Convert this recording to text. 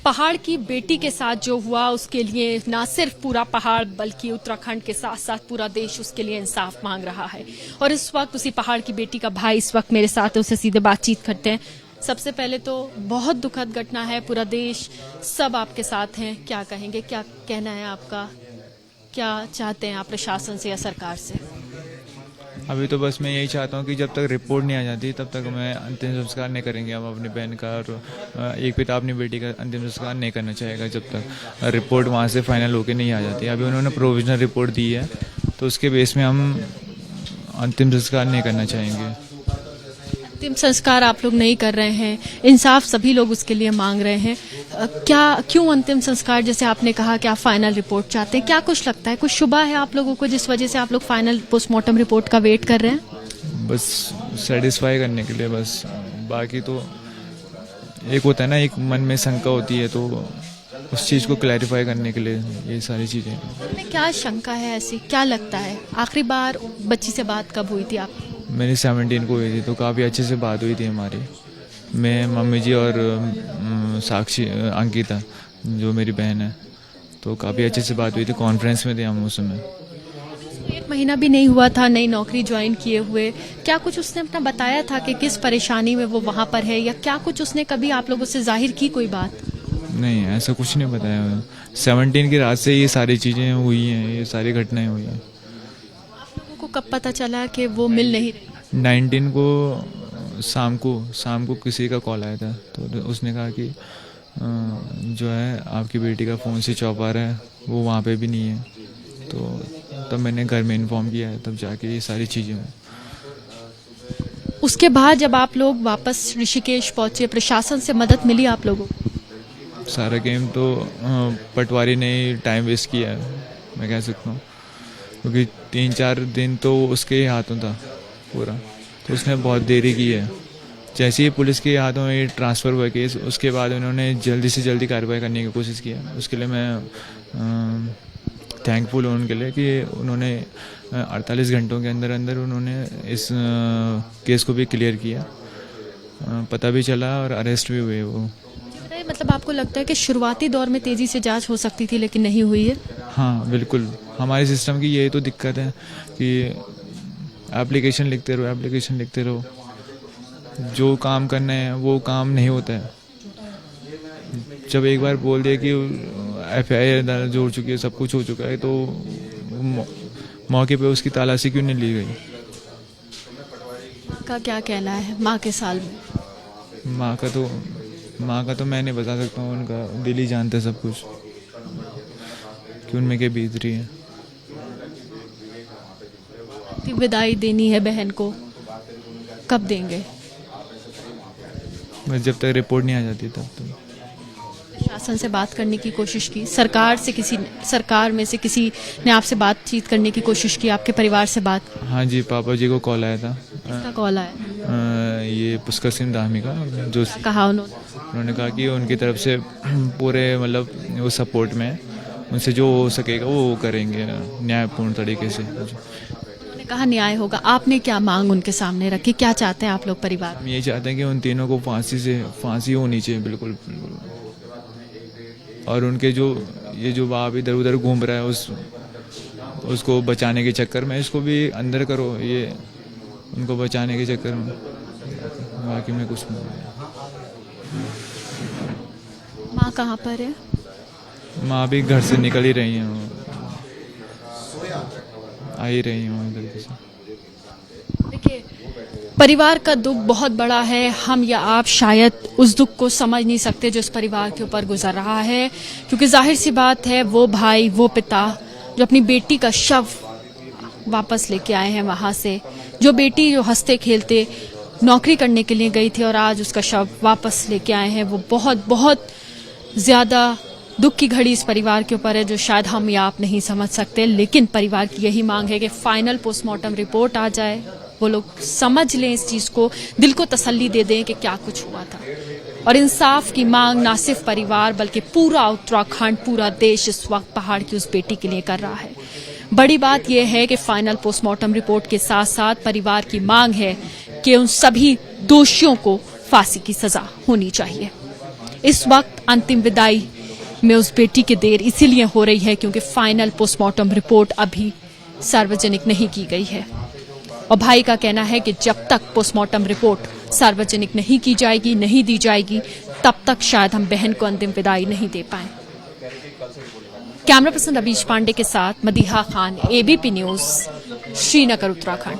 पहाड़ की बेटी के साथ जो हुआ उसके लिए ना सिर्फ पूरा पहाड़ बल्कि उत्तराखंड के साथ साथ पूरा देश उसके लिए इंसाफ मांग रहा है। और इस वक्त उसी पहाड़ की बेटी का भाई इस वक्त मेरे साथ है, उससे सीधे बातचीत करते हैं। सबसे पहले तो बहुत दुखद घटना है, पूरा देश सब आपके साथ हैं, क्या कहेंगे, क्या कहना है आपका, क्या चाहते हैं आप प्रशासन से या सरकार से? अभी तो बस मैं यही चाहता हूँ कि जब तक रिपोर्ट नहीं आ जाती तब तक मैं अंतिम संस्कार नहीं करेंगे हम अपनी बहन का, और एक पिता अपनी बेटी का अंतिम संस्कार नहीं करना चाहेगा जब तक रिपोर्ट वहाँ से फाइनल होकर नहीं आ जाती। अभी उन्होंने प्रोविजनल रिपोर्ट दी है तो उसके बेस में हम अंतिम संस्कार नहीं करना चाहेंगे। अंतिम संस्कार आप लोग नहीं कर रहे हैं, इंसाफ सभी लोग उसके लिए मांग रहे हैं, क्यों अंतिम संस्कार? जैसे आपने कहा कि आप फाइनल रिपोर्ट चाहते हैं, क्या कुछ लगता है, कुछ शुबा है आप लोगों को जिस वजह से आप लोग फाइनल पोस्टमार्टम रिपोर्ट का वेट कर रहे हैं? बस सेटिस्फाई करने के लिए, बस। बाकी तो एक होता है ना, एक मन में शंका होती है तो उस चीज़ को क्लैरिफाई करने के लिए ये सारी चीज़ें। क्या शंका है ऐसी, क्या लगता है? आखिरी बार बच्ची से बात कब हुई थी आप? मेरी 17 को हुई थी तो काफ़ी अच्छे से बात हुई थी हमारी, मैं, मम्मी जी और साक्षी, अंकिता जो मेरी बहन है, तो काफ़ी अच्छे से बात हुई थी। कॉन्फ्रेंस में थे हम उस समय। 1 महीना भी नहीं हुआ था नई नौकरी ज्वाइन किए हुए, क्या कुछ उसने अपना बताया था कि किस परेशानी में वो वहाँ पर है, या क्या कुछ उसने कभी आप लोगों से जाहिर की कोई बात? नहीं, ऐसा कुछ नहीं बताया। 17 की रात से ये सारी चीज़ें हुई हैं, ये सारी घटनाएं हुई हैं। आप लोगों को कब पता चला कि वो मिल नहीं रही? 19 को शाम को किसी का कॉल आया था तो उसने कहा कि जो है आपकी बेटी का फ़ोन स्विच ऑफ आ रहा है, वो वहाँ पे भी नहीं है। तो तब मैंने घर में इन्फॉर्म किया है, तब जाके ये सारी चीज़ें हुई। उसके बाद जब आप लोग वापस ऋषिकेश पहुंचे, प्रशासन से मदद मिली आप लोगों को? सारा गेम तो पटवारी ने टाइम वेस्ट किया है, मैं कह सकता हूँ, क्योंकि 3-4 दिन तो उसके ही हाथों था पूरा, तो उसने बहुत देरी की है। जैसे ही पुलिस के हाथों में ट्रांसफ़र हुआ केस, उसके बाद उन्होंने जल्दी से जल्दी कार्रवाई करने की कोशिश की है। उसके लिए मैं थैंकफुल हूँ उनके लिए कि उन्होंने 48 घंटों के अंदर अंदर उन्होंने इस केस को भी क्लियर किया, पता भी चला और अरेस्ट भी हुए वो। मतलब आपको लगता है कि शुरुआती दौर में तेजी से जांच हो सकती थी लेकिन नहीं हुई है? हाँ बिल्कुल, हमारे सिस्टम की यही तो दिक्कत है कि एप्लीकेशन लिखते रहो, जो काम करना है वो काम नहीं होता है। जब एक बार बोल दिया कि FIR दर्ज हो चुकी है, सब कुछ हो चुका है, तो मौके पे उसकी तलाशी क्यों नहीं ली गई? माँ का क्या कहना है माँ के साल में? माँ का तो मैं नहीं बता सकता हूँ, उनका दिल ही जानता है सब कुछ कि उनमें क्या बीत रही है। विदाई देनी है बहन को, कब देंगे? बस जब तक रिपोर्ट नहीं आ जाती तब तक। प्रशासन से बात करने की कोशिश की, सरकार में से किसी ने आपसे बातचीत करने की कोशिश की, आपके परिवार से बात? हाँ जी, पापा जी को कॉल आया था। किसका कॉल आया? ये पुष्कर सिंह धामी का, जो कहा उन्होंने कहा कि उनकी तरफ से पूरे मतलब वो सपोर्ट में, उनसे जो हो सकेगा वो करेंगे न्यायपूर्ण तरीके से। कहा न्याय होगा। आपने क्या मांग उनके सामने रखी, क्या चाहते हैं आप लोग परिवार? हम ये चाहते हैं कि उन तीनों को फांसी होनी चाहिए, बिल्कुल। और उनके जो बाप इधर उधर घूम रहा है उसको बचाने के चक्कर में, इसको भी अंदर करो, ये उनको बचाने के चक्कर में, बाकी में कुछ नहीं। माँ कहाँ पर है? माँ भी घर से निकल ही रही हैं, आ ही रही हूँ इधर से। देखिए, परिवार का दुख बहुत बड़ा है, हम या आप शायद उस दुख को समझ नहीं सकते जो इस परिवार के ऊपर गुजर रहा है, क्योंकि जाहिर सी बात है वो भाई, वो पिता जो अपनी बेटी का शव वापस लेके आए हैं वहाँ से, जो बेटी जो हंसते खेलते नौकरी करने के लिए गई थी और आज उसका शव वापस लेके आए हैं, वो बहुत बहुत ज़्यादा दुख की घड़ी इस परिवार के ऊपर है जो शायद हम या आप नहीं समझ सकते। लेकिन परिवार की यही मांग है कि फाइनल पोस्टमार्टम रिपोर्ट आ जाए, वो लोग समझ लें इस चीज़ को, दिल को तसल्ली दे दें कि क्या कुछ हुआ था। और इंसाफ की मांग ना सिर्फ परिवार बल्कि पूरा उत्तराखंड, पूरा देश इस वक्त पहाड़ की उस बेटी के लिए कर रहा है। बड़ी बात यह है कि फाइनल पोस्टमार्टम रिपोर्ट के साथ साथ परिवार की मांग है कि उन सभी दोषियों को फांसी की सजा होनी चाहिए। इस वक्त अंतिम विदाई में उस बेटी की देर इसीलिए हो रही है क्योंकि फाइनल पोस्टमार्टम रिपोर्ट अभी सार्वजनिक नहीं की गई है और भाई का कहना है कि जब तक पोस्टमार्टम रिपोर्ट सार्वजनिक नहीं की जाएगी, नहीं दी जाएगी, तब तक शायद हम बहन को अंतिम विदाई नहीं दे पाए। कैमरा पर्सन अभीश पांडे के साथ मदीहा खान, एबीपी न्यूज, श्रीनगर, उत्तराखंड।